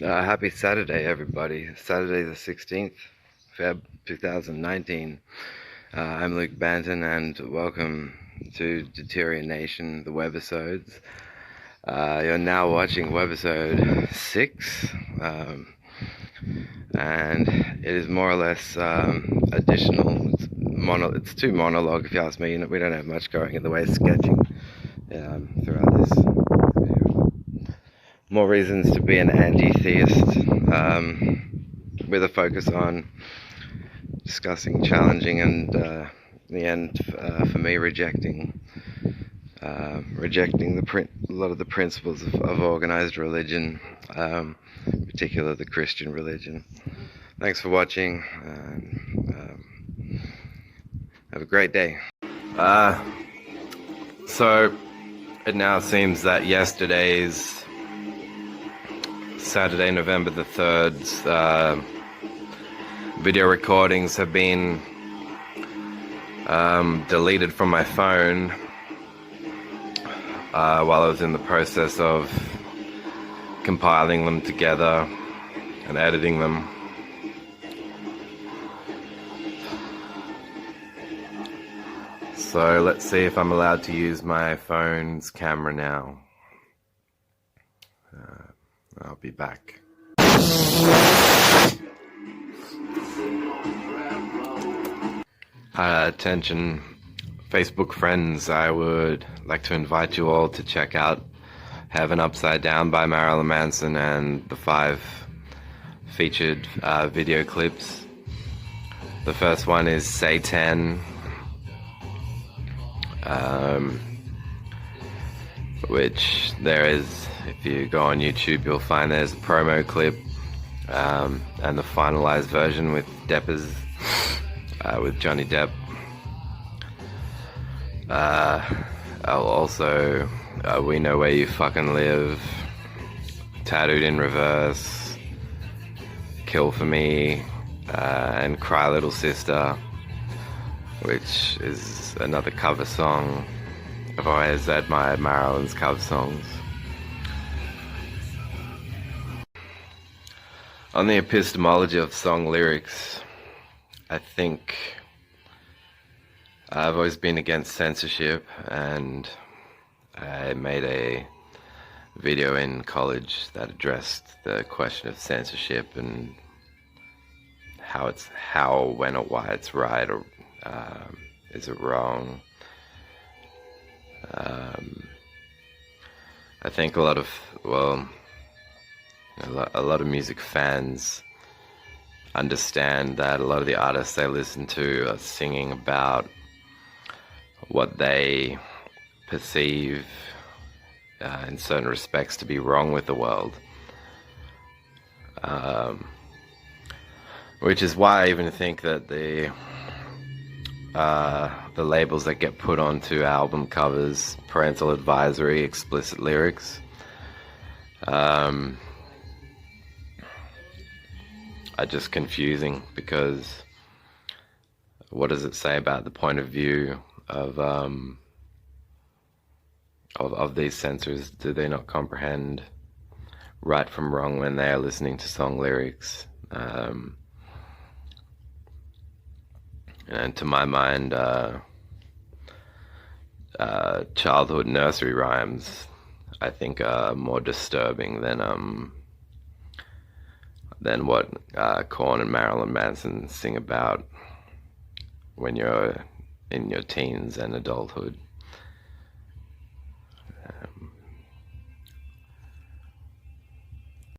Happy Saturday, everybody. Saturday the 16th, Feb 2019. I'm Luke Banton, and welcome to Deterioration, the webisodes. You're now watching webisode 6, and it is more or less additional. It's too monologue, if you ask me. We don't have much going in the way of sketching throughout this. More reasons to be an anti-theist, with a focus on discussing, challenging, and in the end, for me, rejecting a lot of the principles of organized religion, in particular the Christian religion. Thanks for watching, and have a great day. So it now seems that yesterday's Saturday, November the 3rd's video recordings have been deleted from my phone while I was in the process of compiling them together and editing them. So let's see if I'm allowed to use my phone's camera now. I'll be back. Attention Facebook friends, I would like to invite you all to check out Heaven Upside Down by Marilyn Manson and the 5 featured video clips. The first one is Satan, which there is, if you go on YouTube, you'll find there's a promo clip and the finalized version with Deppers, with Johnny Depp. Also, We Know Where You Fucking Live, Tattooed in Reverse, Kill For Me, and Cry Little Sister, which is another cover song. I've always admired Marilyn's cover songs. On the epistemology of song lyrics, I think I've always been against censorship, and I made a video in college that addressed the question of censorship and when or why it's right, or is it wrong. I think a lot of music fans understand that a lot of the artists they listen to are singing about what they perceive in certain respects to be wrong with the world, which is why I even think that the labels that get put onto album covers, parental advisory, explicit lyrics, are just confusing, because what does it say about the point of view of these censors? Do they not comprehend right from wrong when they are listening to song lyrics? And to my mind, childhood nursery rhymes, I think, are more disturbing than what Korn and Marilyn Manson sing about when you're in your teens and adulthood.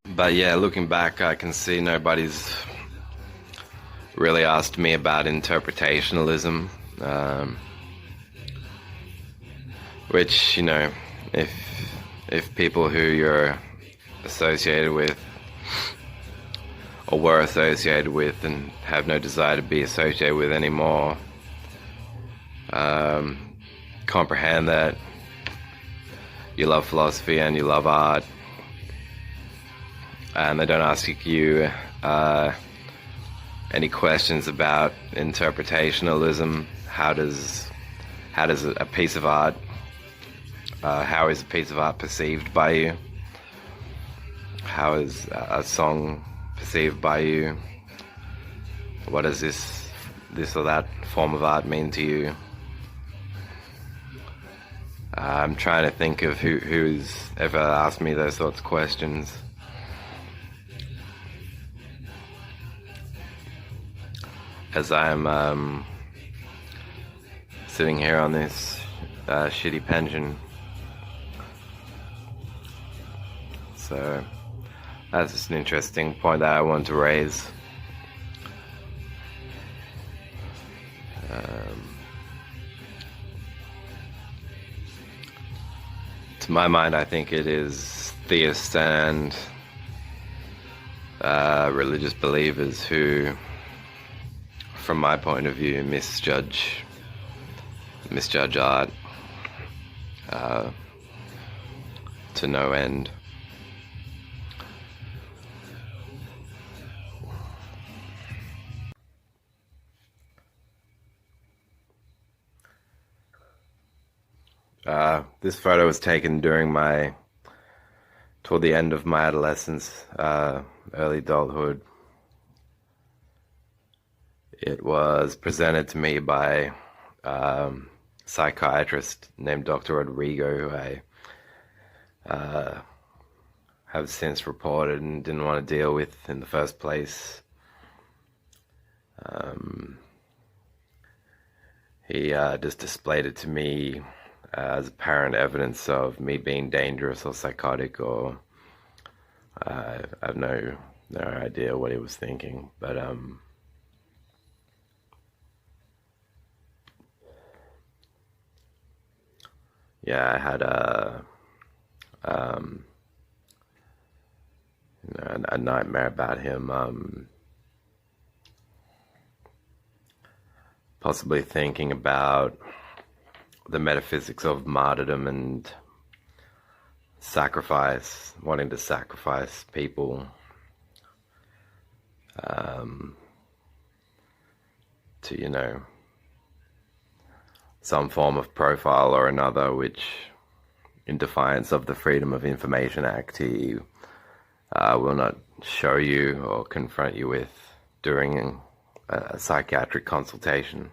But yeah, looking back, I can see nobody's really asked me about interpretationalism, which, you know, if people who you're associated with or were associated with and have no desire to be associated with anymore comprehend that you love philosophy and you love art, and they don't ask you any questions about interpretationalism. How does a piece of art, how is a piece of art perceived by you? How is a song perceived by you? What does this or that form of art mean to you? I'm trying to think of who's ever asked me those sorts of questions. As I'm sitting here on this shitty pension. So that's just an interesting point that I want to raise. To my mind, I think it is theists and religious believers who, from my point of view, misjudge art to no end. This photo was taken toward the end of my adolescence, early adulthood. It was presented to me by a psychiatrist named Dr. Rodrigo, who I have since reported and didn't want to deal with in the first place. He just displayed it to me as apparent evidence of me being dangerous or psychotic, or I have no idea what he was thinking, but yeah, I had a nightmare about him, possibly thinking about the metaphysics of martyrdom and sacrifice, wanting to sacrifice people to, some form of profile or another, which, in defiance of the Freedom of Information Act, he will not show you or confront you with during a psychiatric consultation.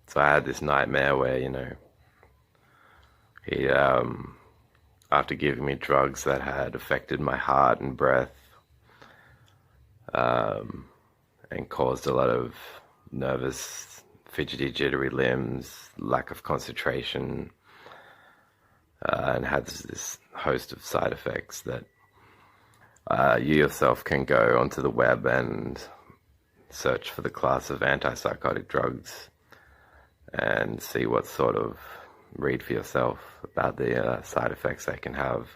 So I had this nightmare where, he, after giving me drugs that had affected my heart and breath, and caused a lot of nervous, fidgety, jittery limbs, lack of concentration, and had this host of side effects that you yourself can go onto the web and search for the class of antipsychotic drugs and see what sort of, read for yourself about the side effects they can have.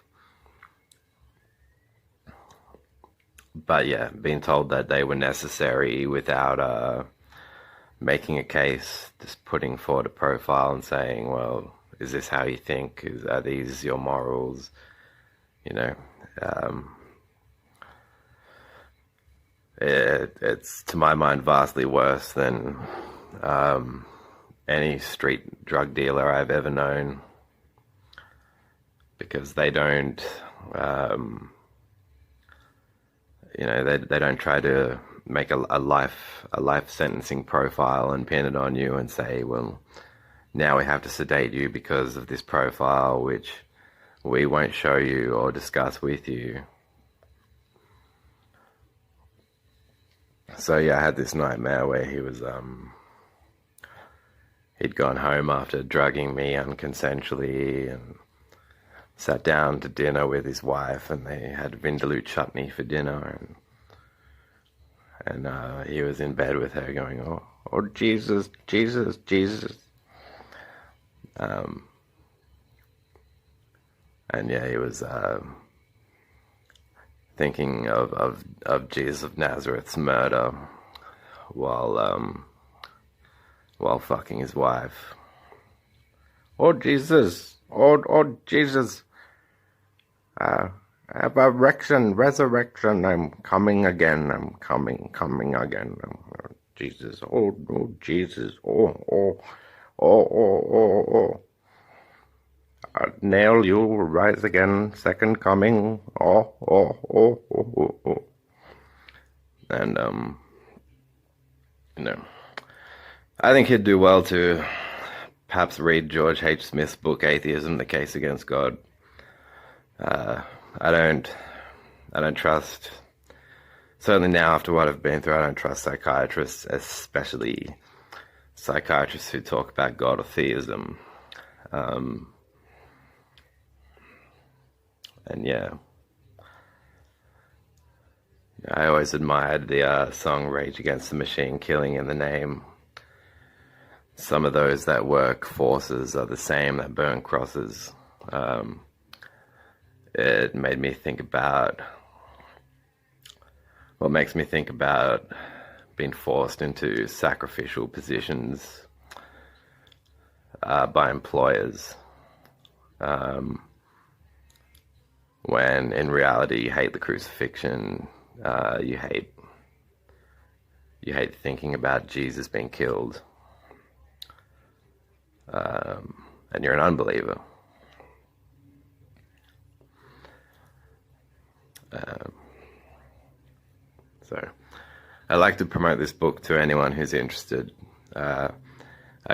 But yeah, being told that they were necessary without making a case, just putting forward a profile and saying, well, is this how you think? Are these your morals? It's, to my mind, vastly worse than any street drug dealer I've ever known, because they don't, they don't try to make a life sentencing profile and pin it on you and say, well, now we have to sedate you because of this profile, which we won't show you or discuss with you. So yeah, I had this nightmare where he was, he'd gone home after drugging me unconsensually and sat down to dinner with his wife, and they had vindaloo chutney for dinner, and he was in bed with her going, oh Jesus, Jesus, Jesus. And yeah, he was thinking of Jesus of Nazareth's murder while fucking his wife. Oh Jesus, oh Jesus, resurrection, I'm coming again, I'm coming again. Jesus, oh Jesus, oh. Nail, you'll rise again, second coming. Oh, oh, oh, oh, oh, oh. And, you know, I think he'd do well to perhaps read George H. Smith's book, Atheism, The Case Against God. I don't trust, certainly now after what I've been through, I don't trust psychiatrists, especially psychiatrists who talk about God or theism. And yeah, I always admired the song Rage Against the Machine, Killing in the Name. Some of those that work forces are the same that burn crosses. It made me think about, well, makes me think about being forced into sacrificial positions by employers, when in reality you hate the crucifixion, you hate thinking about Jesus being killed, and you're an unbeliever. So I'd like to promote this book to anyone who's interested. I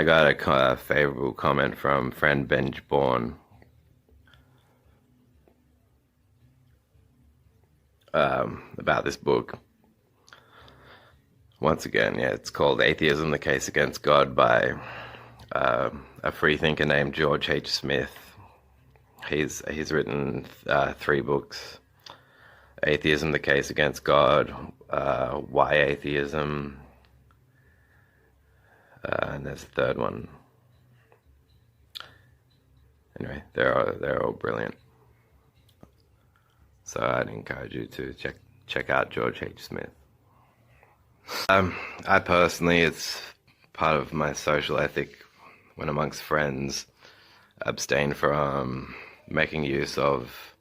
got a favorable comment from friend Benj Bourne about this book. Once again, yeah, it's called Atheism, The Case Against God by a freethinker named George H. Smith. He's written 3 books: Atheism, The Case Against God, Why Atheism, and there's a third one. Anyway, they're all brilliant. So I'd encourage you to check out George H. Smith. I personally, it's part of my social ethic when amongst friends, abstain from making use of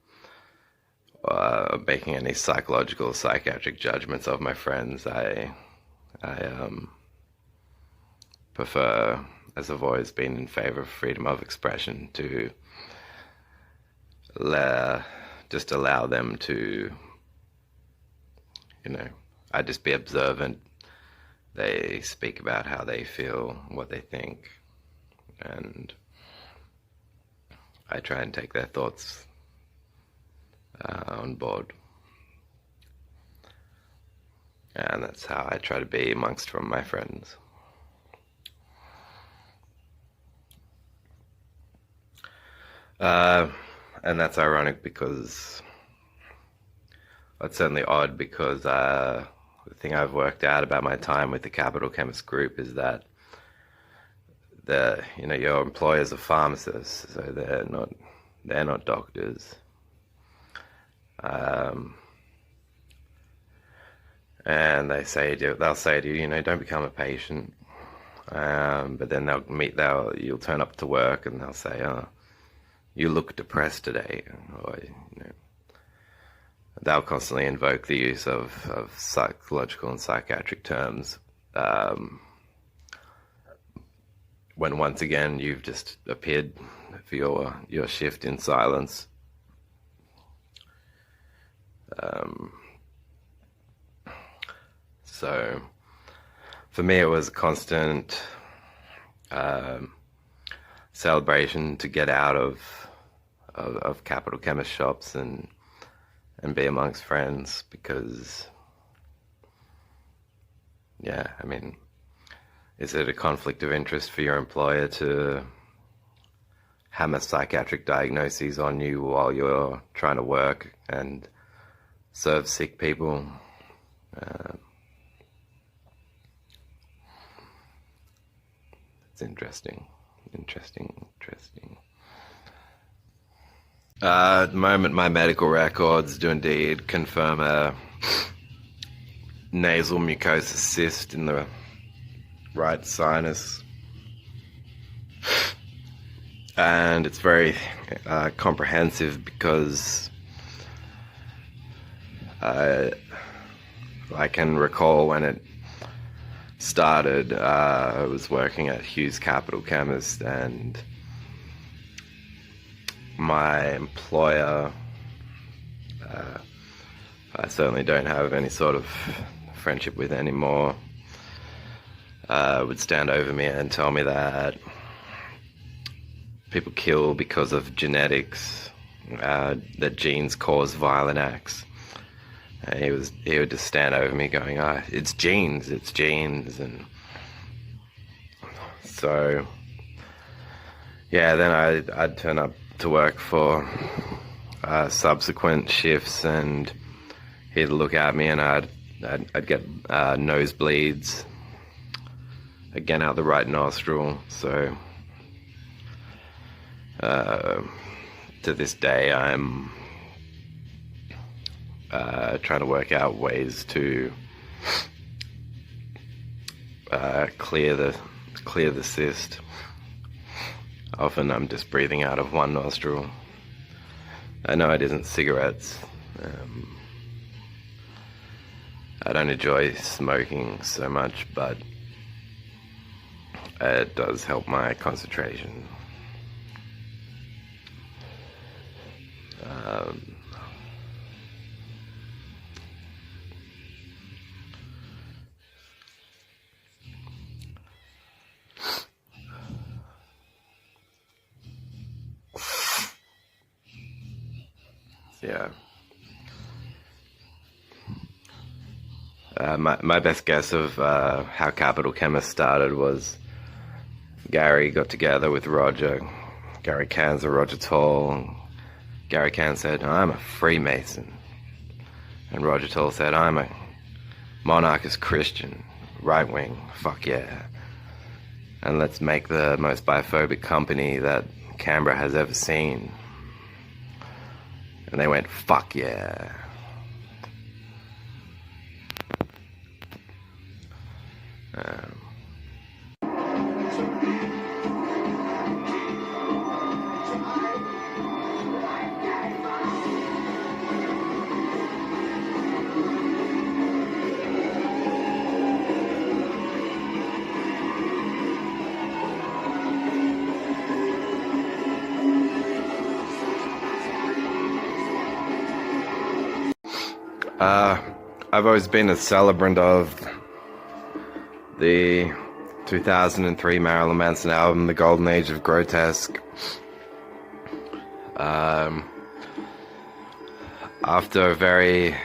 making any psychological, psychiatric judgments of my friends. I prefer, as I've always been in favor of freedom of expression, to just allow them to, I just be observant. They speak about how they feel, what they think, and I try and take their thoughts on board. And that's how I try to be amongst from my friends. And that's ironic because, it's certainly odd because the thing I've worked out about my time with the Capital Chemist Group is that your employers are pharmacists, so they're not doctors. And they'll say to you, don't become a patient. But then you'll turn up to work and they'll say, oh, you look depressed today, or they'll constantly invoke the use of psychological and psychiatric terms, when once again you've just appeared for your shift in silence. So for me it was a constant celebration to get out of Capital Chemist shops and be amongst friends, because is it a conflict of interest for your employer to hammer psychiatric diagnoses on you while you're trying to work and serve sick people? It's interesting. At the moment, my medical records do indeed confirm a nasal mucosa cyst in the right sinus, and it's very comprehensive because I can recall when it started. I was working at Hughes Capital Chemist, and my employer, I certainly don't have any sort of friendship with anymore, would stand over me and tell me that people kill because of genetics, that genes cause violent acts. And he would just stand over me going, it's genes, and so yeah, then I'd turn up to work for subsequent shifts, and he'd look at me, and I'd get nosebleeds, again out the right nostril. So to this day, I'm trying to work out ways to clear the cyst. Often I'm just breathing out of one nostril. I know it isn't cigarettes. I don't enjoy smoking so much, but it does help my concentration. Yeah. My best guess of how Capital Chemist started was Gary got together with Roger. Gary Can's or Roger Toll. Gary Can said, I'm a Freemason. And Roger Toll said, I'm a monarchist Christian, right wing, fuck yeah. And let's make the most biphobic company that Canberra has ever seen. And they went, fuck yeah. I've always been a celebrant of the 2003 Marilyn Manson album, The Golden Age of Grotesque. After a very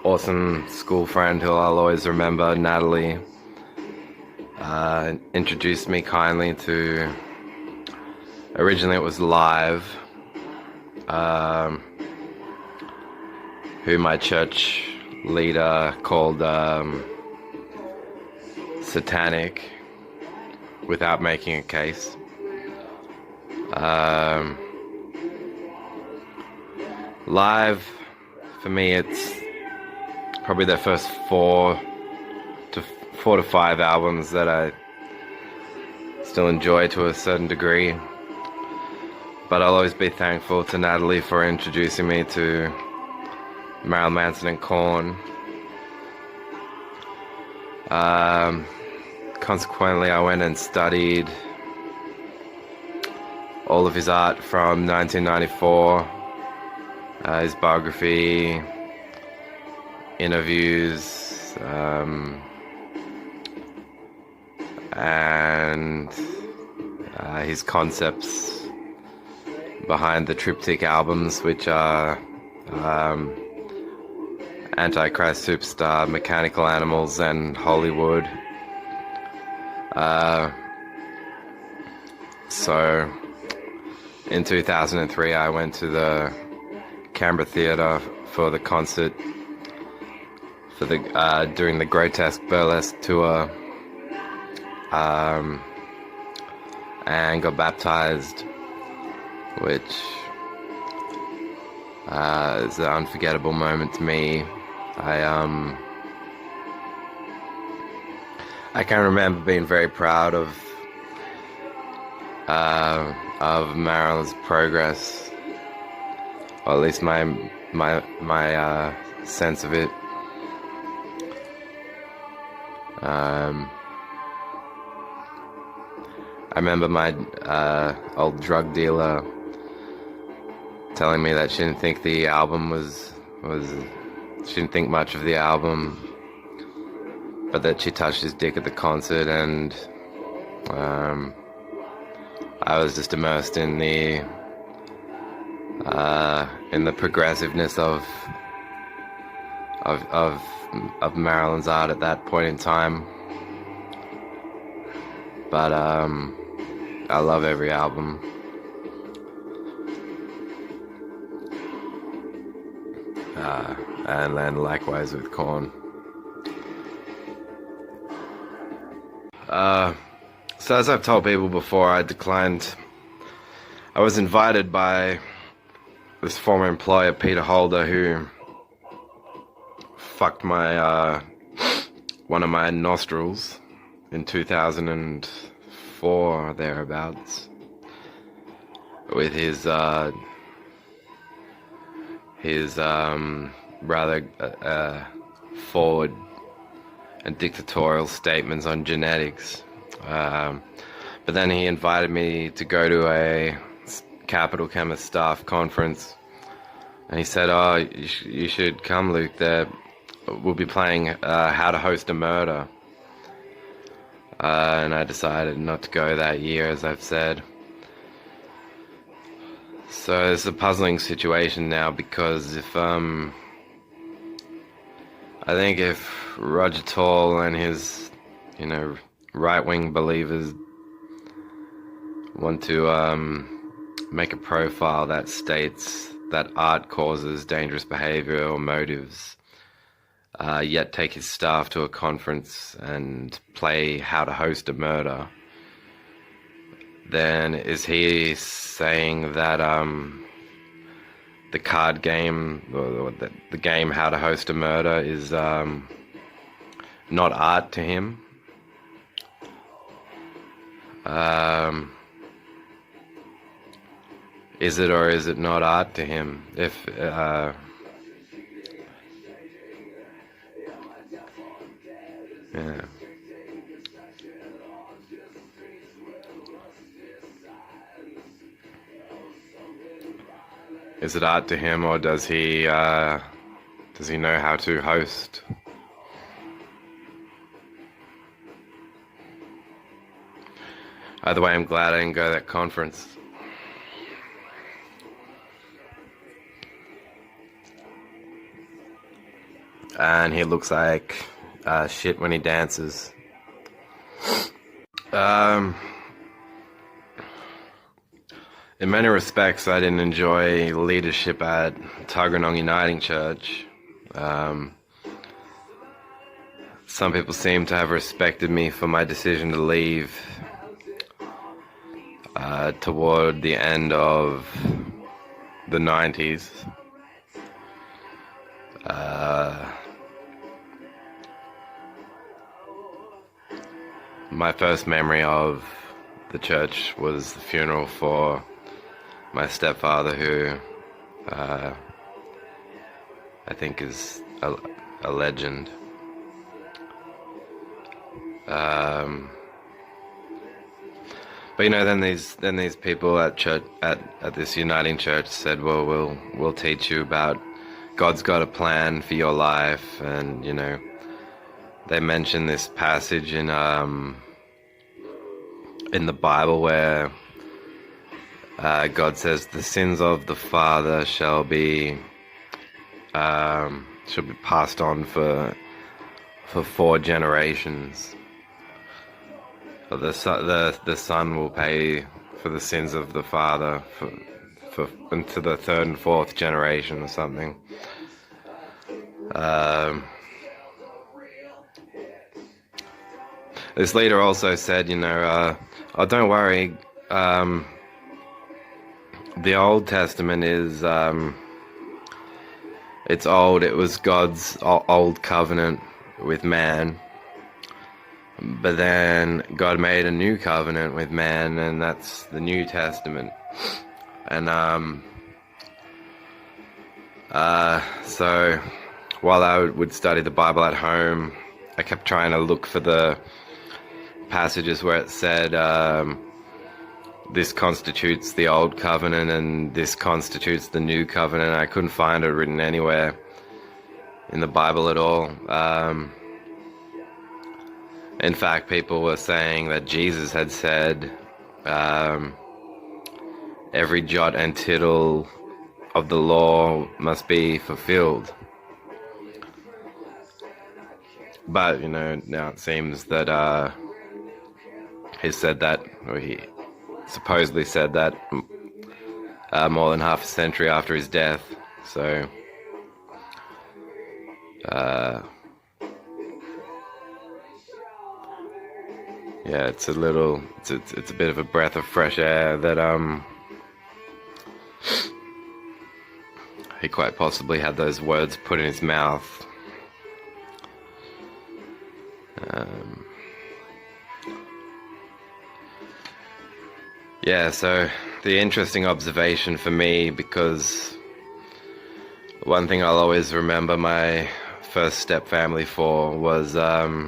awesome school friend who I'll always remember, Natalie, introduced me kindly to, originally it was Live, who my church leader called satanic without making a case. Live, for me, it's probably their first four to five albums that I still enjoy to a certain degree. But I'll always be thankful to Natalie for introducing me to Marilyn Manson and Korn. Consequently, I went and studied all of his art from 1994, his biography, interviews, and his concepts behind the triptych albums, which are Antichrist Superstar, Mechanical Animals, and Hollywood. So in 2003 I went to the Canberra Theatre for the concert for the during the Grotesque Burlesque tour, and got baptized, which is an unforgettable moment to me. I can remember being very proud of Marilyn's progress, or at least my sense of it. I remember my old drug dealer telling me that she didn't think the album she didn't think much of the album, but that she touched his dick at the concert, and I was just immersed in the progressiveness of Marilyn's art at that point in time. But I love every album. And then likewise with Korn. So as I've told people before, I was invited by this former employer, Peter Holder, who fucked my one of my nostrils in 2004 or thereabouts with his rather forward and dictatorial statements on genetics. But then he invited me to go to a Capital Chemist staff conference, and he said, "Oh, you should come, Luke. We'll be playing How to Host a Murder." And I decided not to go that year, as I've said. So it's a puzzling situation now, because I think if Roger Tall and his, right-wing believers want to make a profile that states that art causes dangerous behavior or motives, yet take his staff to a conference and play How to Host a Murder, then is he saying that the card game, or the game How to Host a Murder, is not art to him? Is it or is it not art to him? Yeah. Is it art to him, or does he know how to host? Either way, I'm glad I didn't go to that conference. And he looks like shit when he dances. In many respects, I didn't enjoy leadership at Tuggeranong Uniting Church. Some people seem to have respected me for my decision to leave toward the end of the 90s. My first memory of the church was the funeral for my stepfather, who I think is a legend. But then these people at church at this uniting church said, "Well, we'll teach you about God's got a plan for your life," and they mentioned this passage in the Bible where God says the sins of the father shall be passed on for 4 generations. Or the son will pay for the sins of the father for into the 3rd and 4th generation or something. This leader also said, "Oh, don't worry. The Old Testament is it's old. It was God's old covenant with man. But then God made a new covenant with man, and that's the New Testament." And so while I would study the Bible at home, I kept trying to look for the passages where it said this constitutes the old covenant and this constitutes the new covenant. I couldn't find it written anywhere in the Bible at all. In fact, people were saying that Jesus had said every jot and tittle of the law must be fulfilled. But, now it seems that he said that, or he supposedly said that more than half a century after his death. So, yeah, it's a bit of a breath of fresh air that he quite possibly had those words put in his mouth. Yeah, so the interesting observation for me, because one thing I'll always remember my first step family for was their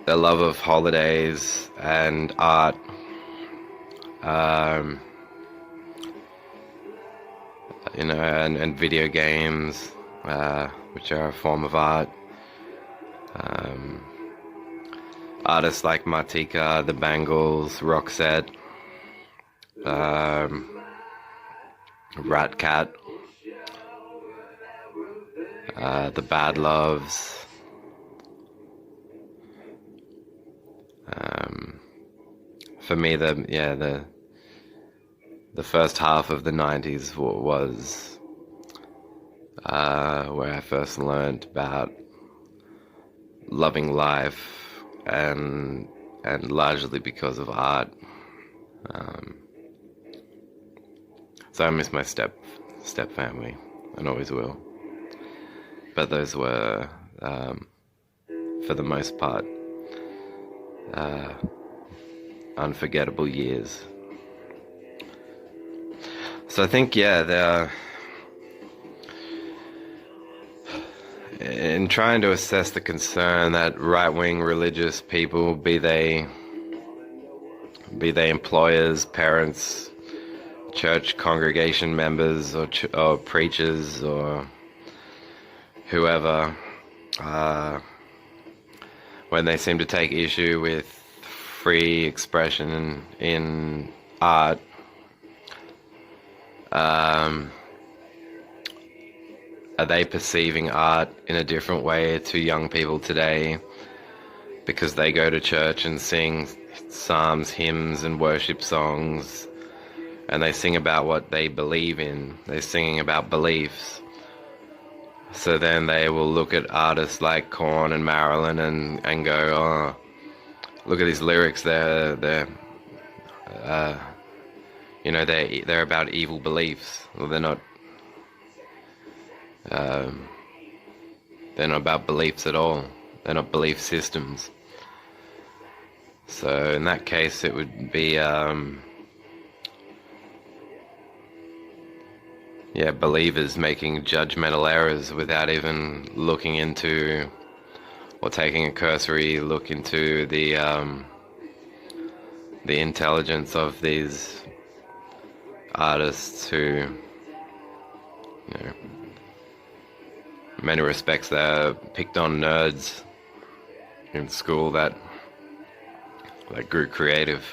love of holidays and art. And video games, which are a form of art. Artists like Martika, the Bangles, Roxette, Rat Cat, the Bad Loves. For me, the first half of the 90s was where I first learned about loving life, and largely because of art. So I miss my step family, and always will. But those were, for the most part, unforgettable years. So I think, in trying to assess the concern that right-wing religious people, be they employers, parents, church congregation members, or preachers, or whoever, when they seem to take issue with free expression in art, are they perceiving art in a different way to young people today because they go to church and sing psalms, hymns, and worship songs, and they sing about what they believe in? They're singing about beliefs. So then they will look at artists like Korn and Marilyn and go, oh, look at these lyrics, they're about evil beliefs. Well, they're not about beliefs at all. They're not belief systems. So in that case, it would be believers making judgmental errors without even looking into, or taking a cursory look into the intelligence of these artists who, in many respects, they're picked on nerds in school that grew creative.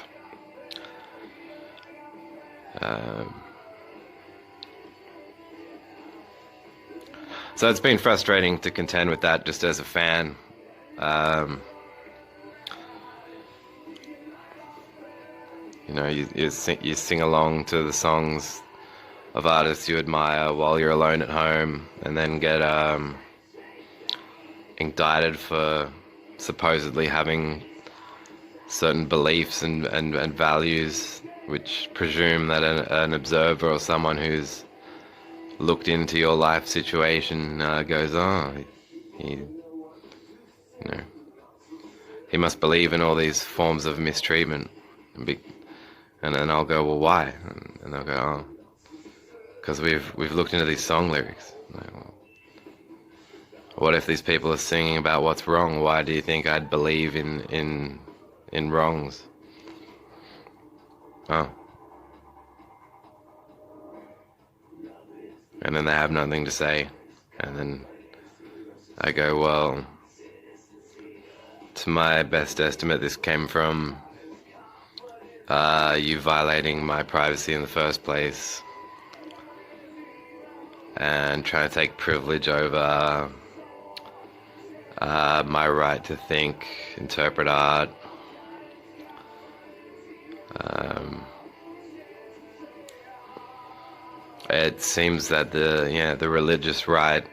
So it's been frustrating to contend with that just as a fan. You sing along to the songs of artists you admire while you're alone at home, and then get indicted for supposedly having certain beliefs and values which presume that an observer or someone who's looked into your life situation goes, oh, he must believe in all these forms of mistreatment. And then I'll go, well, why? And they'll go, oh, because we've looked into these song lyrics. Like, well, what if these people are singing about what's wrong? Why do you think I'd believe in wrongs? Oh. And then they have nothing to say. And then I go, well, to my best estimate, this came from you violating my privacy in the first place and trying to take privilege over my right to think, interpret art. It seems that the religious right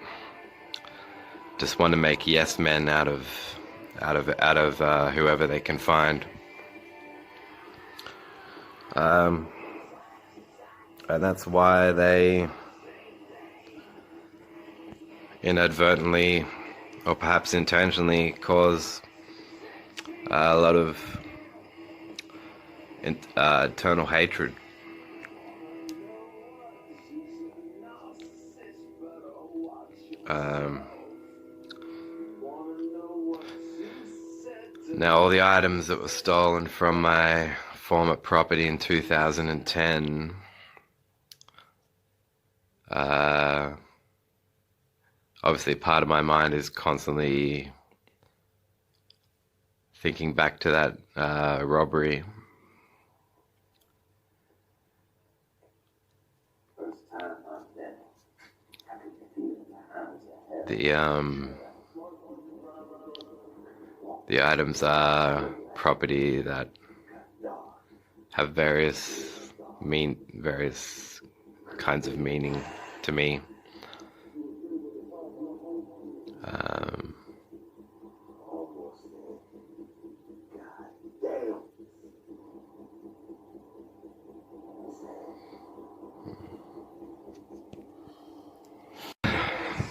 just want to make yes men out of whoever they can find. And that's why they inadvertently, or perhaps intentionally, cause a lot of eternal hatred. Now, all the items that were stolen from my former property in 2010, obviously part of my mind is constantly thinking back to that robbery. The items are property that have various kinds of meaning to me.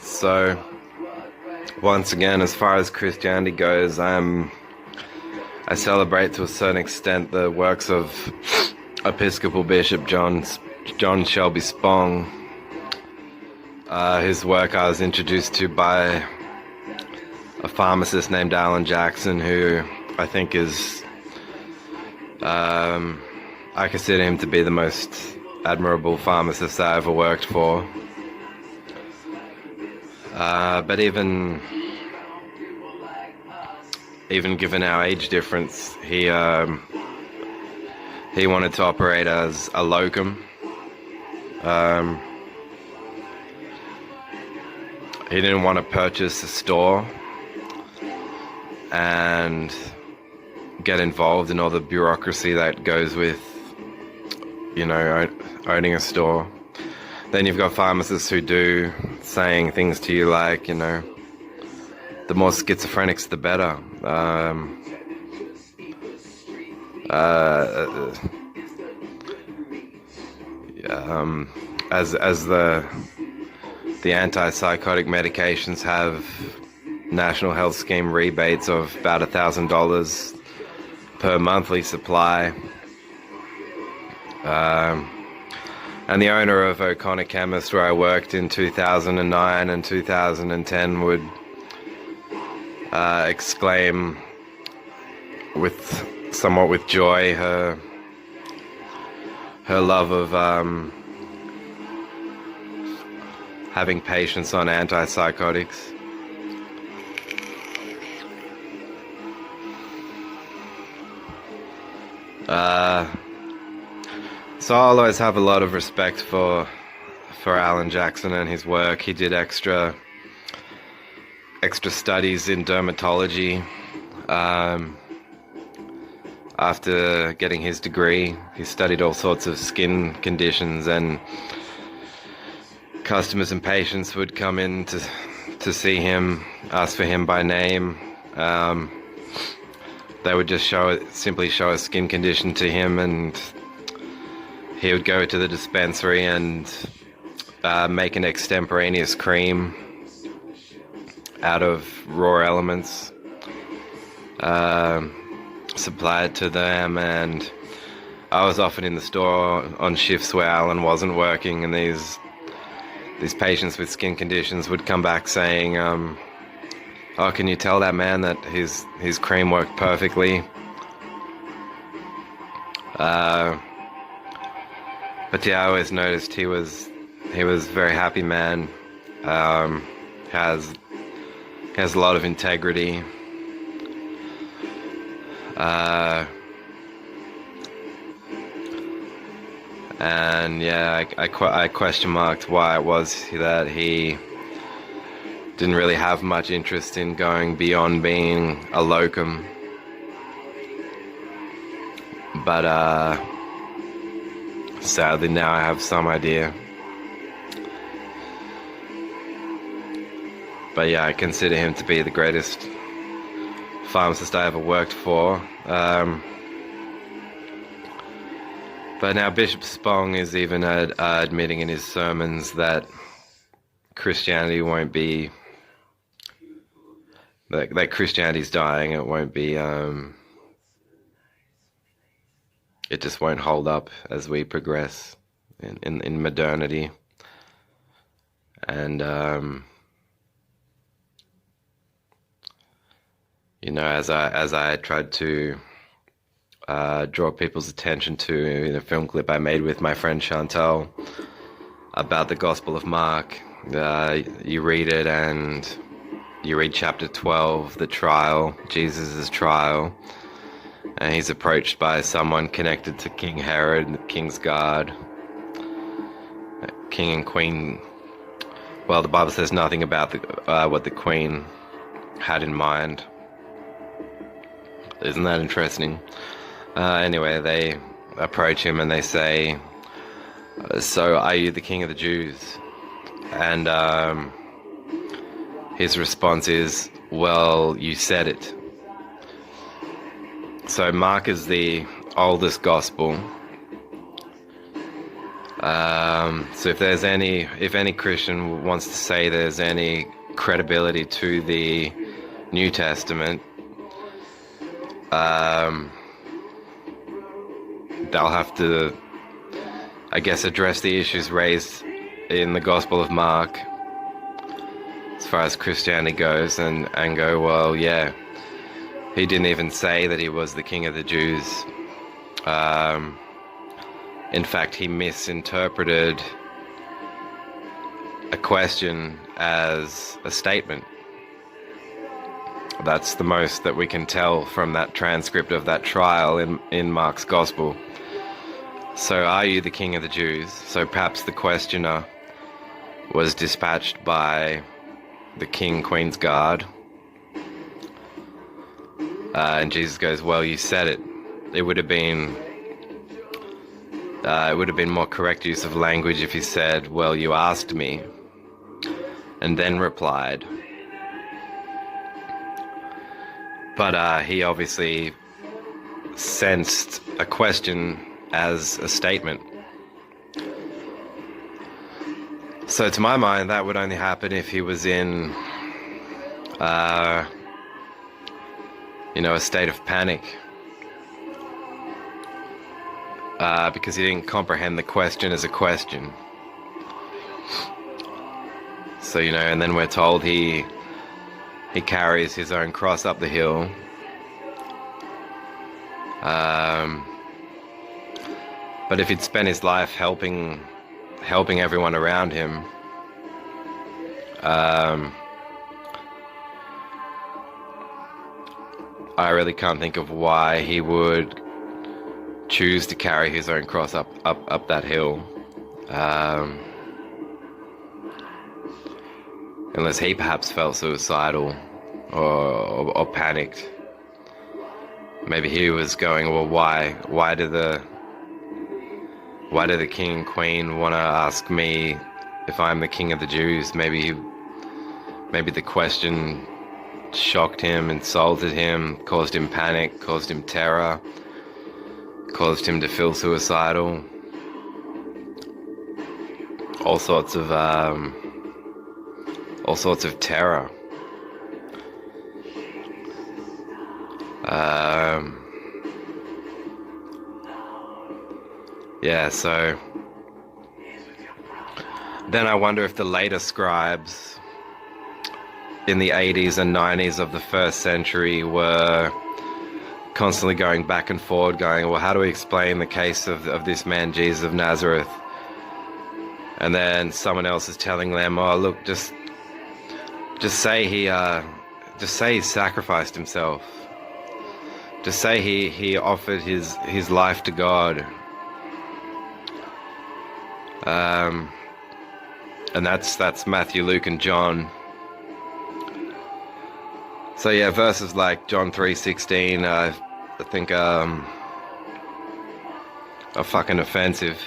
So, once again, as far as Christianity goes, I celebrate to a certain extent the works of Episcopal Bishop John Shelby Spong. His work I was introduced to by a pharmacist named Alan Jackson, who I think is, I consider him to be the most admirable pharmacist I ever worked for. But even given our age difference, he wanted to operate as a locum. He didn't want to purchase a store and get involved in all the bureaucracy that goes with, owning a store. Then you've got pharmacists who do, saying things to you like, the more schizophrenics, the better. As the antipsychotic medications have National Health Scheme rebates of about $1,000 per monthly supply. And the owner of O'Connor Chemist, where I worked in 2009 and 2010, would exclaim somewhat with joy her love of having patients on antipsychotics. So I'll always have a lot of respect for Alan Jackson and his work. He did extra studies in dermatology. After getting his degree, he studied all sorts of skin conditions, and customers and patients would come in to see him, ask for him by name. They would just simply show a skin condition to him, and he would go to the dispensary and make an extemporaneous cream out of raw elements, supply it to them. And I was often in the store on shifts where Alan wasn't working, and these patients with skin conditions would come back saying, "Oh, can you tell that man that his cream worked perfectly?" But yeah, I always noticed he was a very happy man. Has a lot of integrity. And yeah, I question marked why it was that he didn't really have much interest in going beyond being a locum. But sadly now I have some idea. But yeah, I consider him to be the greatest pharmacist I ever worked for. But now Bishop Spong is even admitting in his sermons that Christianity won't be, that Christianity's dying. It won't be, it just won't hold up as we progress in modernity. And, you know, as I tried to draw people's attention to in a film clip I made with my friend Chantal about the Gospel of Mark. You read it and you read chapter 12, the trial, Jesus' trial, and he's approached by someone connected to King Herod, the king's guard, king and queen. Well, the Bible says nothing about what the queen had in mind. Isn't that interesting? Anyway, they approach him and they say, "So are you the king of the Jews?" And his response is, "Well, you said it." So Mark is the oldest gospel. So if any Christian wants to say there's any credibility to the New Testament, they'll have to, I guess, address the issues raised in the Gospel of Mark as far as Christianity goes, and go, well, yeah, he didn't even say that he was the king of the Jews. In fact, he misinterpreted a question as a statement. That's the most that we can tell from that transcript of that trial in Mark's Gospel. So, are you the king of the Jews? So perhaps the questioner was dispatched by the king, queen's guard. And Jesus goes, well, you said it. It would have been more correct use of language if he said, well, you asked me, and then replied. But he obviously sensed a question as a statement. So to my mind, that would only happen if he was in, a state of panic. Because he didn't comprehend the question as a question. So, and then we're told he carries his own cross up the hill. But if he'd spent his life helping everyone around him, I really can't think of why he would choose to carry his own cross up that hill. Unless he perhaps felt suicidal or panicked. Maybe he was going, well, why do the king and queen want to ask me if I'm the king of the Jews? Maybe the question shocked him, insulted him, caused him panic, caused him terror, caused him to feel suicidal. All sorts of terror. Yeah, so then I wonder if the later scribes in the 80s and 90s of the first century were constantly going back and forward, going, well, how do we explain the case of this man Jesus of Nazareth? and then someone else is telling them, oh look, just say he sacrificed himself. Just say he offered his life to God. And that's Matthew, Luke, and John. So yeah, verses like John 3:16, I think are fucking offensive.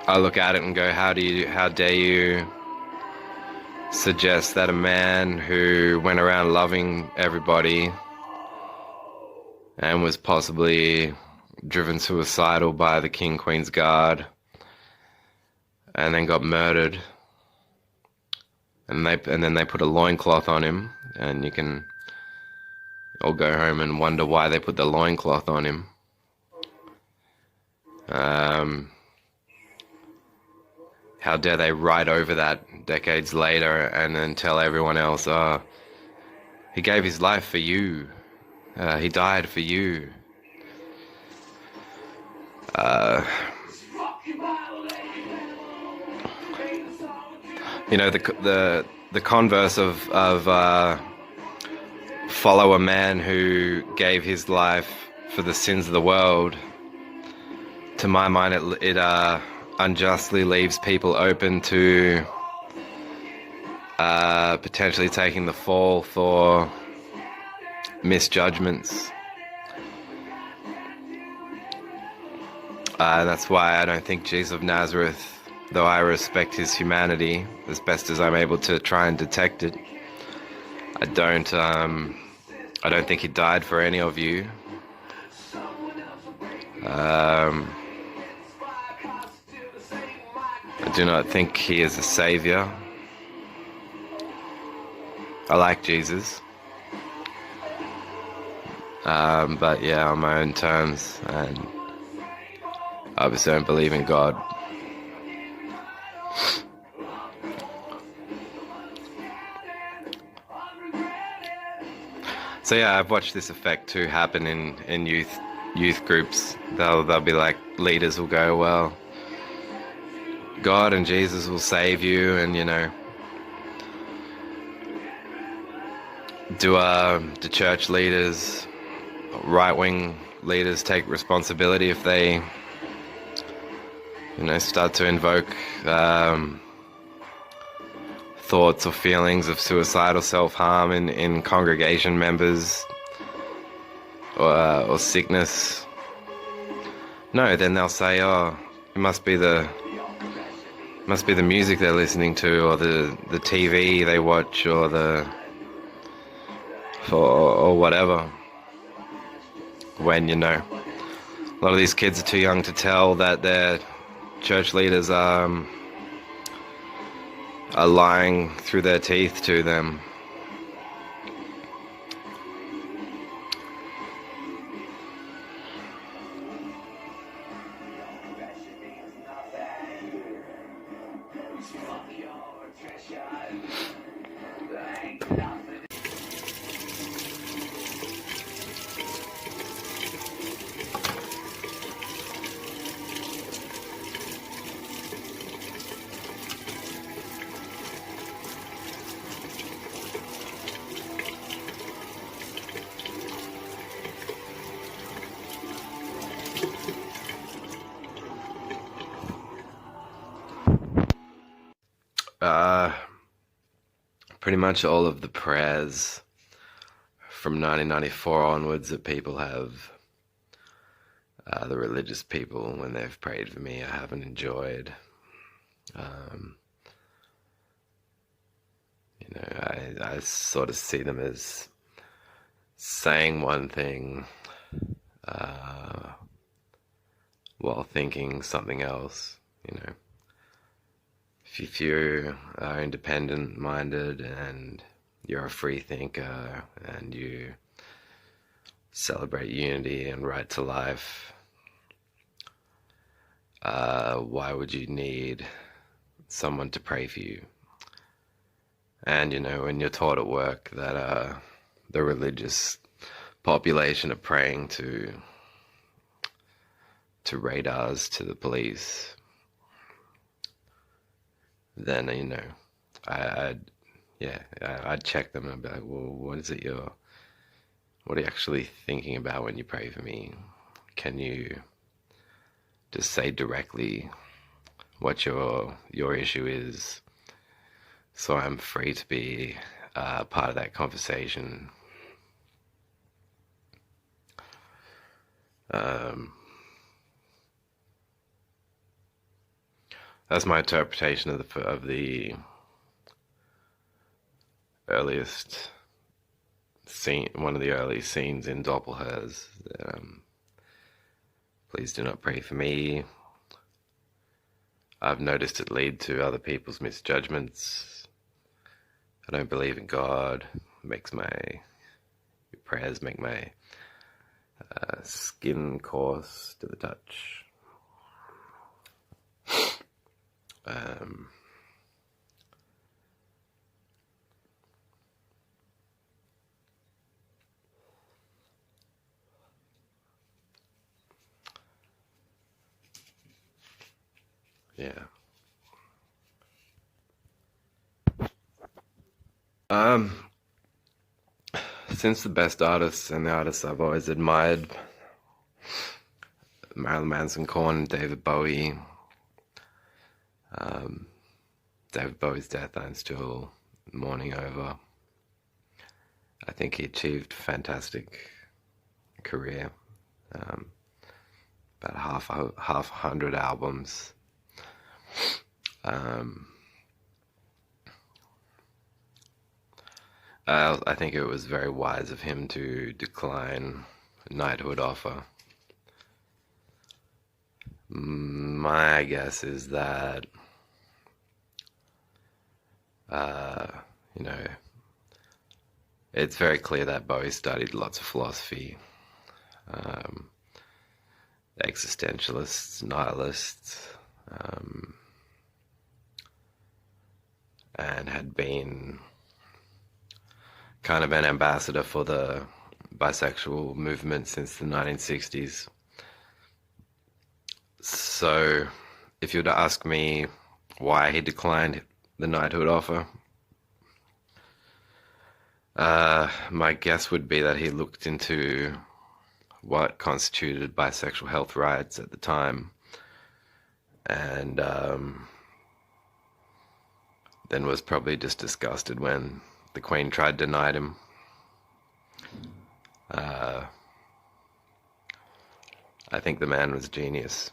I look at it and go, how dare you suggest that a man who went around loving everybody and was possibly driven suicidal by the King Queen's Guard and then got murdered, and then they put a loincloth on him, and you can all go home and wonder why they put the loincloth on him. How dare they write over that decades later and then tell everyone else, oh, he gave his life for you. He died for you. You know, the converse of follow a man who gave his life for the sins of the world. To my mind, it unjustly leaves people open to potentially taking the fall for misjudgments. That's why I don't think Jesus of Nazareth, though I respect his humanity as best as I'm able to try and detect it, I don't think he died for any of you. I do not think he is a savior. I like Jesus. But yeah, on my own terms, and obviously I don't believe in God. So yeah, I've watched this effect too happen in youth groups. They'll be like, leaders will go, well, God and Jesus will save you, and you know, do church leaders, right-wing leaders take responsibility if they, you know, start to invoke thoughts or feelings of suicidal self-harm in congregation members, or sickness? No, then they'll say, oh, it must be the music they're listening to, or the TV they watch, or or whatever. When, you know, a lot of these kids are too young to tell that their church leaders are lying through their teeth to them. Pretty much all of the prayers from 1994 onwards that people have, the religious people, when they've prayed for me, I haven't enjoyed. You know, I sort of see them as saying one thing while thinking something else, you know. If you are independent-minded and you're a free thinker and you celebrate unity and right to life, why would you need someone to pray for you? And, you know, when you're taught at work that the religious population are praying to to radars to the police, then I'd check them and be like, well, what are you actually thinking about when you pray for me? Can you just say directly what your issue is, so I'm free to be part of that conversation? That's my interpretation of the earliest scene, one of the earliest scenes in Doppelhers. Please do not pray for me. I've noticed it lead to other people's misjudgments. I don't believe in God. Your prayers make my skin coarse to the touch. Yeah. Since the best artists and the artists I've always admired, Marilyn Manson, Korn, David Bowie. David Bowie's death I'm still mourning over. I think he achieved a fantastic career. About half 100 albums. I think it was very wise of him to decline a knighthood offer. My guess is that, it's very clear that Bowie studied lots of philosophy, existentialists, nihilists, and had been kind of an ambassador for the bisexual movement since the 1960s. So, if you were to ask me why he declined the knighthood offer, my guess would be that he looked into what constituted bisexual health rights at the time, and then was probably just disgusted when the Queen tried to knight him. I think the man was a genius.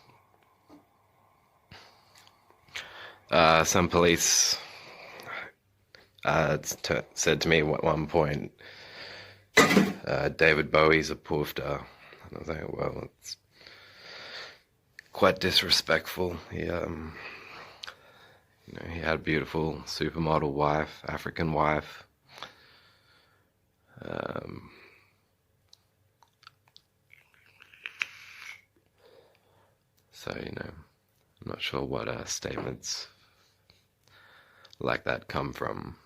Some police said to me at one point, David Bowie's a poofter. And I was like, well, it's quite disrespectful. He had a beautiful supermodel wife, African wife. So, I'm not sure what statements like that come from.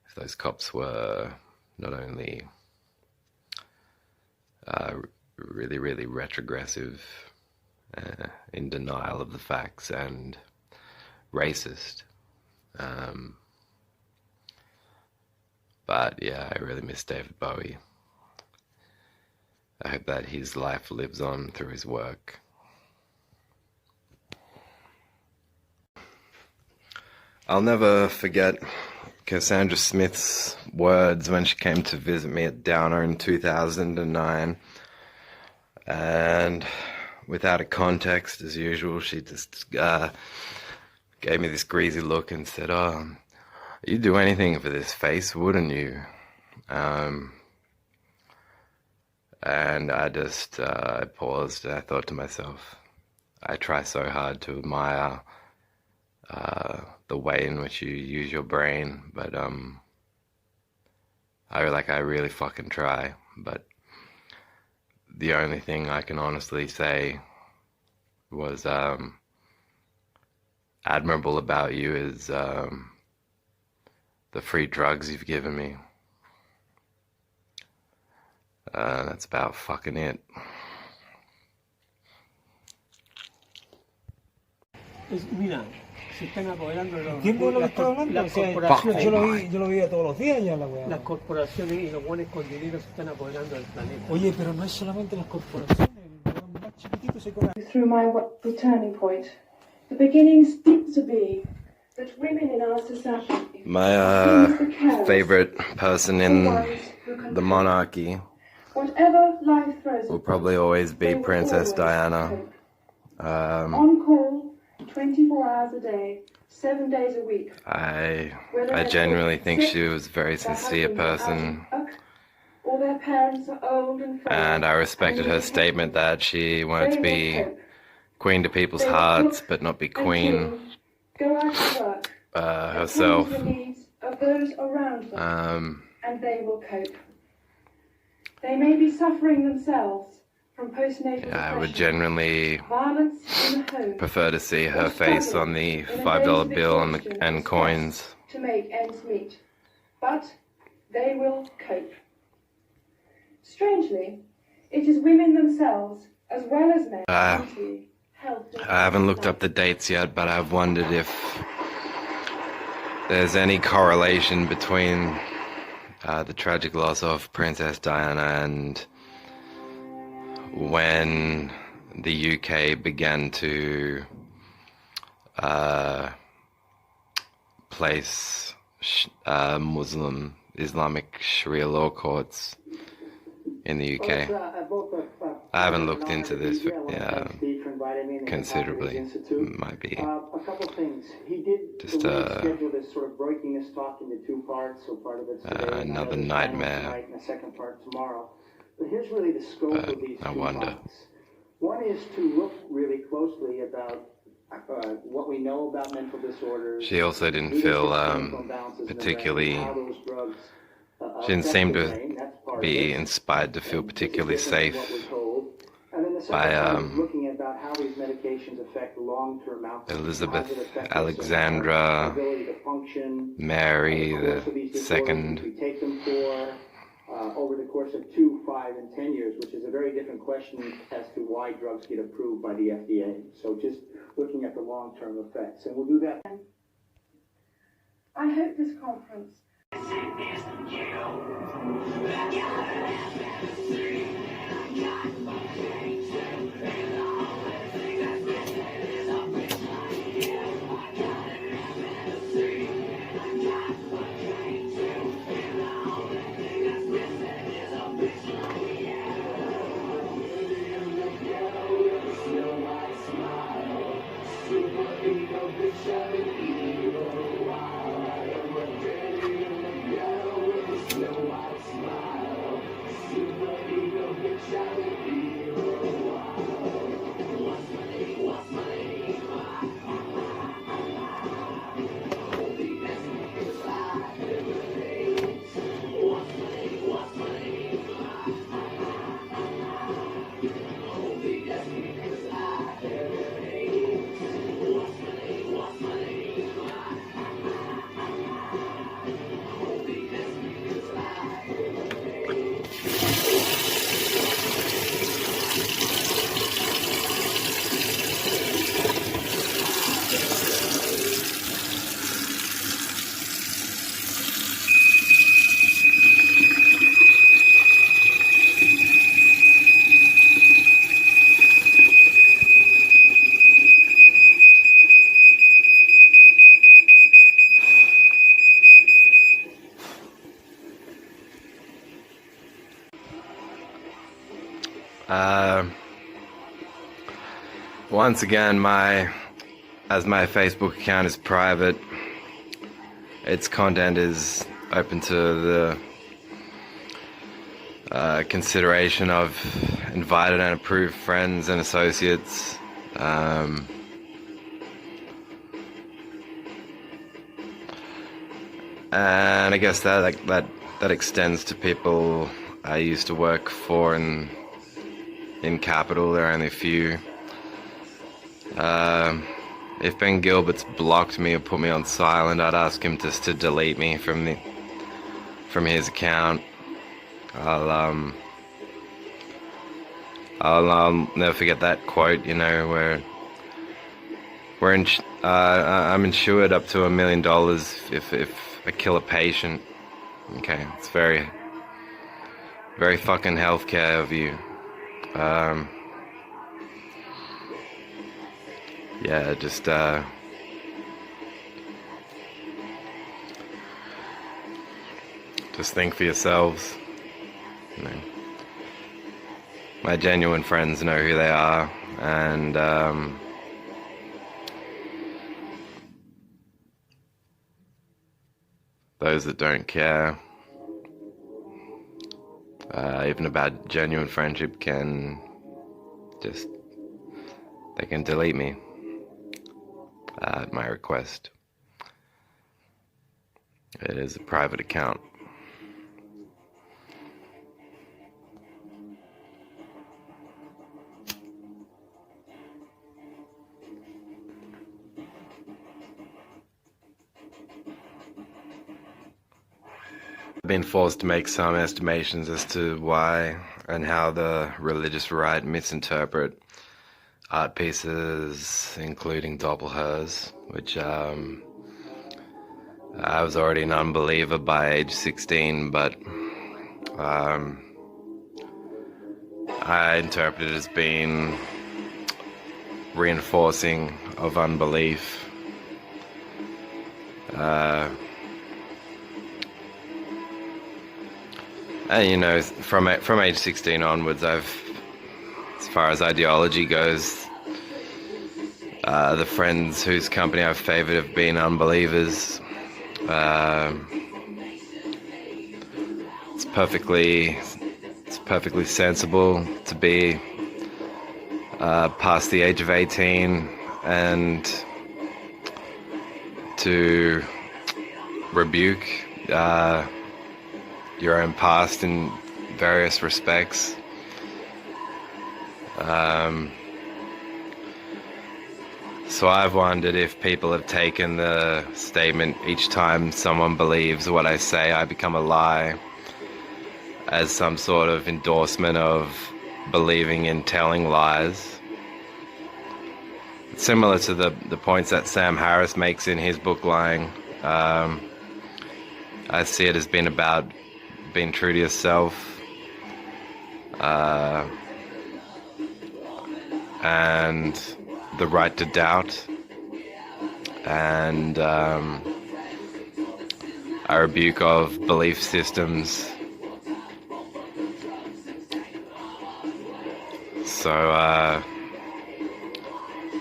If those cops were not only really, really retrogressive, in denial of the facts, and racist. But yeah, I really miss David Bowie. I hope that his life lives on through his work. I'll never forget Cassandra Smith's words when she came to visit me at Downer in 2009. And without a context, as usual, she just gave me this greasy look and said, "Oh, you'd do anything for this face, wouldn't you?" And I just I paused and I thought to myself, I try so hard to admire the way in which you use your brain, but I really fucking try. But the only thing I can honestly say was admirable about you is the free drugs you've given me. That's about fucking it. Mira, se están apoderando de los... ¿Tiempo de lo que estaba hablando? Las O sea, corporaciones, yo lo veía todos los días ya la weá. las corporaciones y los buenos con dinero se están apoderando del planeta. Oye, pero no es solamente las corporaciones, el weón más chiquitito se come. Through my turning point, the beginning seems to be that women in our society, My favorite person in the monarchy whatever life throws will at probably always be they will Princess always Diana. cope. On call, 24 hours a day, 7 days a week. I genuinely think she was a very sincere person, All their parents are old and frail, and I respected her statement that she wanted to be queen to people's hearts, but not be queen go out to work, herself. attend to the needs of those around them, and they will cope. They may be suffering themselves from postnatal I would depression, genuinely violence in the home, prefer to see her face on the $5 bill and coins. to make ends meet, but they will cope. Strangely, it is women themselves, as well as men, mentally helped. I haven't looked up the dates yet, but I've wondered if there's any correlation between the tragic loss of Princess Diana and when the UK began to place Muslim Islamic Sharia law courts in the UK. I haven't looked into this considerably. Might be a couple things. He did just schedule this sort of breaking this talk into two parts, so part of it's today, another nightmare. tonight, and the second part tomorrow. But here's really the scope of these I two wonder. parts. One is to look really closely about what we know about mental disorders. She also didn't feel particularly. She didn't seem to be inspired to feel particularly safe by looking about how these medications affect long-term outcomes. Elizabeth Alexandra Ability to function, Mary the course of the these second. disorders, we take them for over the course of 2, 5, and 10 years, which is a very different question as to why drugs get approved by the FDA. So just looking at the long-term effects, and we'll do that. I hope this conference Once again, as my Facebook account is private, its content is open to the consideration of invited and approved friends and associates. And I guess that extends to people I used to work for in Capital. There are only a few. If Ben Gilbert's blocked me or put me on silent, I'd ask him just to delete me from his account. I'll never forget that quote, you know, where I'm insured up to $1 million if I kill a patient. Okay, it's very fucking healthcare of you. Yeah, just think for yourselves. You know, my genuine friends know who they are, and those that don't care, even about genuine friendship, can they can delete me at my request. It is a private account. I've been forced to make some estimations as to why and how the religious right misinterpret art pieces, including Doppelhers, which I was already an unbeliever by age 16, but I interpret it as being reinforcing of unbelief. And you know, from age 16 onwards, as far as ideology goes, the friends whose company I've favoured have been unbelievers. It's perfectly sensible to be past the age of 18 and to rebuke your own past in various respects. So I've wondered if people have taken the statement, each time someone believes what I say, I become a lie, as some sort of endorsement of believing in telling lies. It's similar to the points that Sam Harris makes in his book Lying. I see it as being about being true to yourself, and the right to doubt, and a rebuke of belief systems. So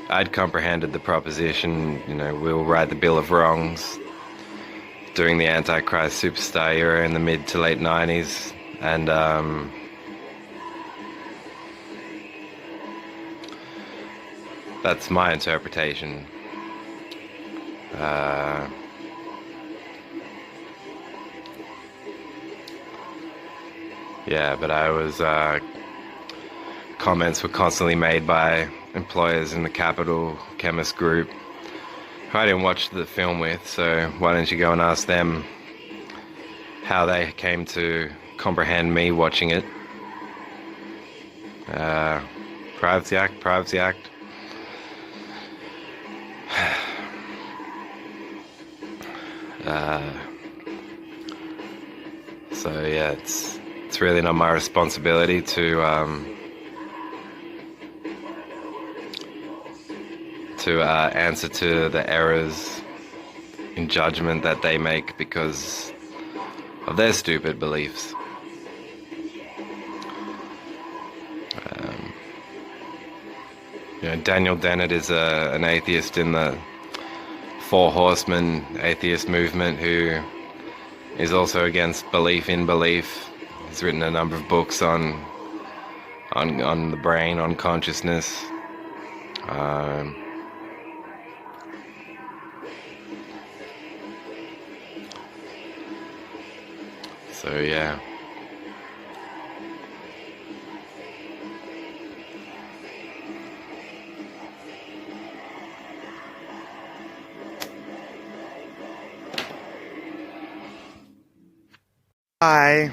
I'd comprehended the proposition, you know, we'll write the Bill of Wrongs during the Antichrist superstar era in the mid to late 90s, and that's my interpretation. Yeah, but I was comments were constantly made by employers in the Capital Chemist Group who I didn't watch the film with, so why don't you go and ask them how they came to comprehend me watching it. Privacy Act. So yeah, it's really not my responsibility to answer to the errors in judgment that they make because of their stupid beliefs. You know, Daniel Dennett is an atheist in the Four Horsemen atheist movement who is also against belief in belief. He's written a number of books on the brain, on consciousness. So yeah. Bye.